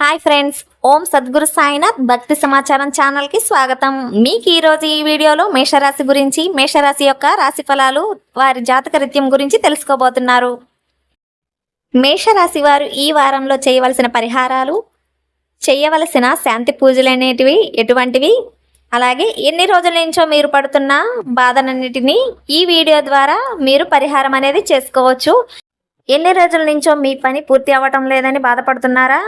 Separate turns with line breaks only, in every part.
Hi friends, ఓం సద్గురు సాయినాథ్ భక్తి సమాచారం ఛానల్కి స్వాగతం. మీకు ఈరోజు ఈ వీడియోలో మేషరాశి గురించి, మేషరాశి యొక్క రాశి ఫలాలు, వారి జాతక రీత్యం గురించి తెలుసుకోబోతున్నారు. మేషరాశి వారు ఈ వారంలో చేయవలసిన పరిహారాలు, చేయవలసిన శాంతి పూజలు అనేటివి ఎటువంటివి, అలాగే ఎన్ని రోజుల నుంచో మీరు పడుతున్న బాధనన్నిటినీ ఈ వీడియో ద్వారా మీరు పరిహారం అనేది చేసుకోవచ్చు. ఎన్ని రోజుల నుంచో మీ పని పూర్తి అవ్వటం లేదని బాధపడుతున్నారా?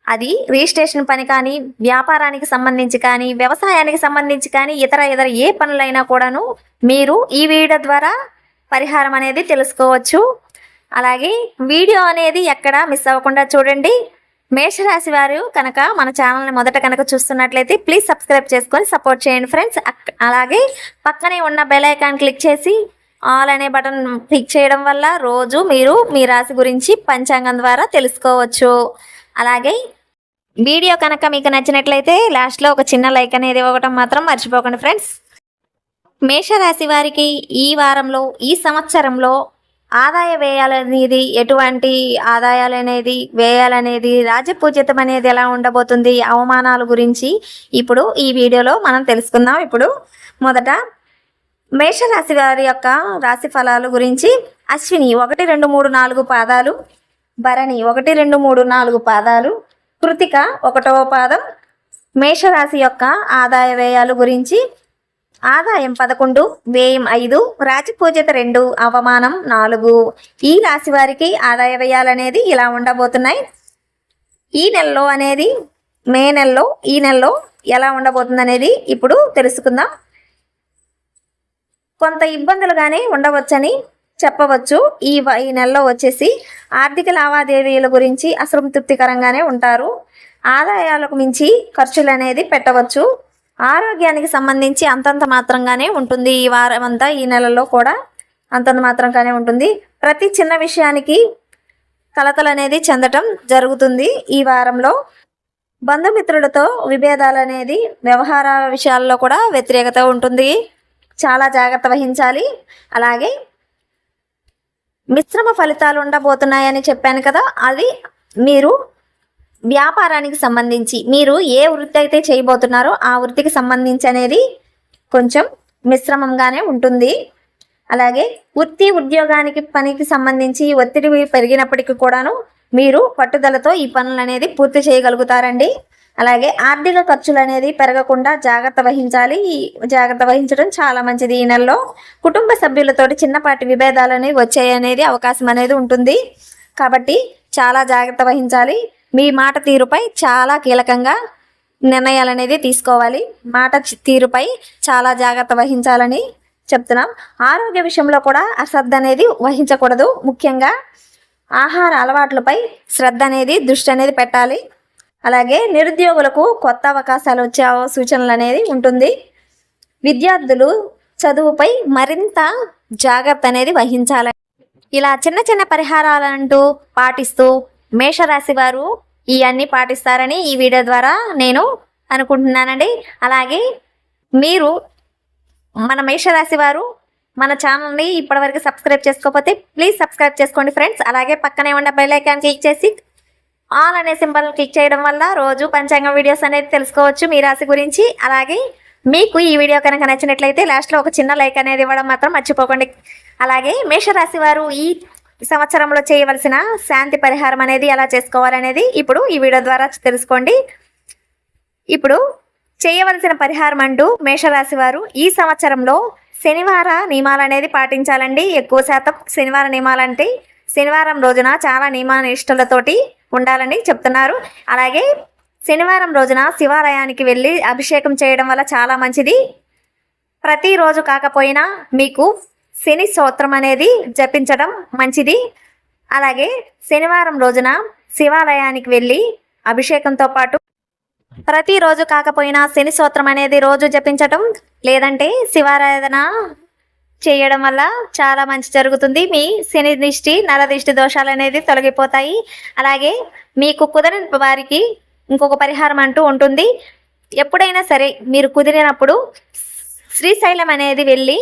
అది రిజిస్ట్రేషన్ పని కానీ, వ్యాపారానికి సంబంధించి కానీ, వ్యవసాయానికి సంబంధించి కానీ, ఇతర ఏ పనులైనా కూడాను మీరు ఈ వీడియో ద్వారా పరిహారం అనేది తెలుసుకోవచ్చు. అలాగే వీడియో అనేది ఎక్కడా మిస్ అవ్వకుండా చూడండి. మేషరాశి వారు కనుక మన ఛానల్ని మొదట కనుక చూస్తున్నట్లయితే ప్లీజ్ సబ్స్క్రైబ్ చేసుకొని సపోర్ట్ చేయండి ఫ్రెండ్స్. అలాగే పక్కనే ఉన్న బెల్ ఐకాన్ క్లిక్ చేసి ఆల్ అనే బటన్ క్లిక్ చేయడం వల్ల రోజు మీరు మీ రాశి గురించి పంచాంగం ద్వారా తెలుసుకోవచ్చు. అలాగే వీడియో కనుక మీకు నచ్చినట్లయితే లాస్ట్లో ఒక చిన్న లైక్ అనేది ఇవ్వడం మాత్రం మర్చిపోకండి ఫ్రెండ్స్. మేషరాశి వారికి ఈ వారంలో, ఈ సంవత్సరంలో ఆదాయ వ్యయాలనేది, ఎటువంటి ఆదాయాలు అనేది, వ్యయాలనేది, రాజపూజితం అనేది ఎలా ఉండబోతుంది, అవమానాల గురించి ఇప్పుడు ఈ వీడియోలో మనం తెలుసుకుందాం. ఇప్పుడు మొదట మేషరాశి వారి యొక్క రాశి ఫలాలు గురించి. అశ్విని 1, 2, 3, 4 పాదాలు, భరణి 1, 2, 3, 4 పాదాలు, కృతిక 1వ పాదం. మేషరాశి యొక్క ఆదాయ వ్యయాలు గురించి. ఆదాయం 11, వ్యయం 5, రాజపూజిత 2, అవమానం 4. ఈ రాశి వారికి ఆదాయ వ్యయాలు అనేది ఇలా ఉండబోతున్నాయి. ఈ నెలలో అనేది మే నెలలో, ఈ నెలలో ఎలా ఉండబోతుంది అనేది ఇప్పుడు తెలుసుకుందాం. కొంత ఇబ్బందులుగానే ఉండవచ్చని చెప్పవచ్చు. ఈ నెలలో వచ్చేసి ఆర్థిక లావాదేవీల గురించి అసంతృప్తికరంగానే ఉంటారు. ఆదాయాలకు మించి ఖర్చులు అనేది పెట్టవచ్చు. ఆరోగ్యానికి సంబంధించి అంతంత మాత్రంగానే ఉంటుంది. ఈ వారం అంతా, ఈ నెలలో కూడా అంతంత మాత్రంగానే ఉంటుంది. ప్రతి చిన్న విషయానికి కలతలు అనేది చెందటం జరుగుతుంది. ఈ వారంలో బంధుమిత్రులతో విభేదాలు అనేది, వ్యవహార విషయాల్లో కూడా వ్యతిరేకత ఉంటుంది. చాలా జాగ్రత్త వహించాలి. అలాగే మిశ్రమ ఫలితాలు ఉండబోతున్నాయని చెప్పాను కదా, అది మీరు వ్యాపారానికి సంబంధించి, మీరు ఏ వృత్తి అయితే చేయబోతున్నారో ఆ వృత్తికి సంబంధించి అనేది కొంచెం మిశ్రమంగానే ఉంటుంది. అలాగే వృత్తి, ఉద్యోగానికి, పనికి సంబంధించి ఒత్తిడి పెరిగినప్పటికీ కూడాను మీరు పట్టుదలతో ఈ పనులు అనేది పూర్తి చేయగలుగుతారండి. అలాగే ఆర్థిక ఖర్చులు అనేది పెరగకుండా జాగ్రత్త వహించాలి. జాగ్రత్త వహించడం చాలా మంచిది. ఈ నెలలో కుటుంబ సభ్యులతోటి చిన్నపాటి విభేదాలు అనేవి వచ్చాయనేది అవకాశం అనేది ఉంటుంది. కాబట్టి చాలా జాగ్రత్త వహించాలి. మీ మాట తీరుపై చాలా కీలకంగా నిర్ణయాలు అనేది తీసుకోవాలి. మాట తీరుపై చాలా జాగ్రత్త వహించాలని చెప్తున్నాం. ఆరోగ్య విషయంలో కూడా అశ్రద్ధ అనేది వహించకూడదు. ముఖ్యంగా ఆహార అలవాట్లపై శ్రద్ధ అనేది, దృష్టి అనేది పెట్టాలి. అలాగే నిరుద్యోగులకు కొత్త అవకాశాలు వచ్చే సూచనలు అనేది ఉంటుంది. విద్యార్థులు చదువుపై మరింత జాగ్రత్త అనేది వహించాలి. ఇలా చిన్న చిన్న పరిహారాలంటూ పాటిస్తూ మేషరాశి వారు ఇవన్నీ పాటిస్తారని ఈ వీడియో ద్వారా నేను అనుకుంటున్నానండి. అలాగే మీరు మన మేషరాశి వారు మన ఛానల్ని ఇప్పటివరకు సబ్స్క్రైబ్ చేసుకోకపోతే ప్లీజ్ సబ్స్క్రైబ్ చేసుకోండి ఫ్రెండ్స్. అలాగే పక్కనే ఉన్న బెల్ ఐకాన్ క్లిక్ చేసి ఆల్ అనే సింబల్ క్లిక్ చేయడం వల్ల రోజు పంచాంగం వీడియోస్ అనేది తెలుసుకోవచ్చు మీ రాశి గురించి. అలాగే మీకు ఈ వీడియో కనుక నచ్చినట్లయితే లాస్ట్లో ఒక చిన్న లైక్ అనేది ఇవ్వడం మాత్రం మర్చిపోకండి. అలాగే మేషరాశి వారు ఈ సంవత్సరంలో చేయవలసిన శాంతి పరిహారం అనేది ఎలా చేసుకోవాలనేది ఇప్పుడు ఈ వీడియో ద్వారా తెలుసుకోండి. ఇప్పుడు చేయవలసిన పరిహారం అంటూ మేషరాశి వారు ఈ సంవత్సరంలో శనివార నియమాలు అనేది పాటించాలండి. ఎక్కువ శాతం శనివార నియమాలంటే శనివారం రోజున చాలా నియమ నిష్టలతోటి ఉండాలని చెప్తున్నారు. అలాగే శనివారం రోజున శివాలయానికి వెళ్ళి అభిషేకం చేయడం వల్ల చాలా మంచిది. ప్రతిరోజు కాకపోయినా మీకు శని స్తోత్రం అనేది జపించడం మంచిది. అలాగే శనివారం రోజున శివాలయానికి వెళ్ళి అభిషేకంతో పాటు ప్రతిరోజు కాకపోయినా శని స్తోత్రం అనేది రోజు జపించటం, లేదంటే శివారాధన చేయడం వల్ల చాలా మంచి జరుగుతుంది. మీ శని దిష్టి, నర దిష్టి దోషాలు అనేది తొలగిపోతాయి. అలాగే మీకు కుదరని వారికి ఇంకొక పరిహారం అంటూ ఉంటుంది. ఎప్పుడైనా సరే మీరు కుదిరినప్పుడు శ్రీశైలం అనేది వెళ్ళి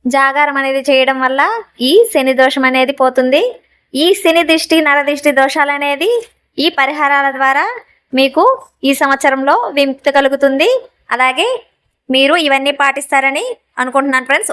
జాగారం అనేది చేయడం వల్ల ఈ శని దోషం అనేది పోతుంది. ఈ శని దిష్టి, నర దిష్టి దోషాలు అనేది ఈ పరిహారాల ద్వారా మీకు ఈ సంవత్సరంలో విముక్తి కలుగుతుంది. అలాగే మీరు ఇవన్నీ పాటిస్తారని అనుకుంటున్నాను ఫ్రెండ్స్.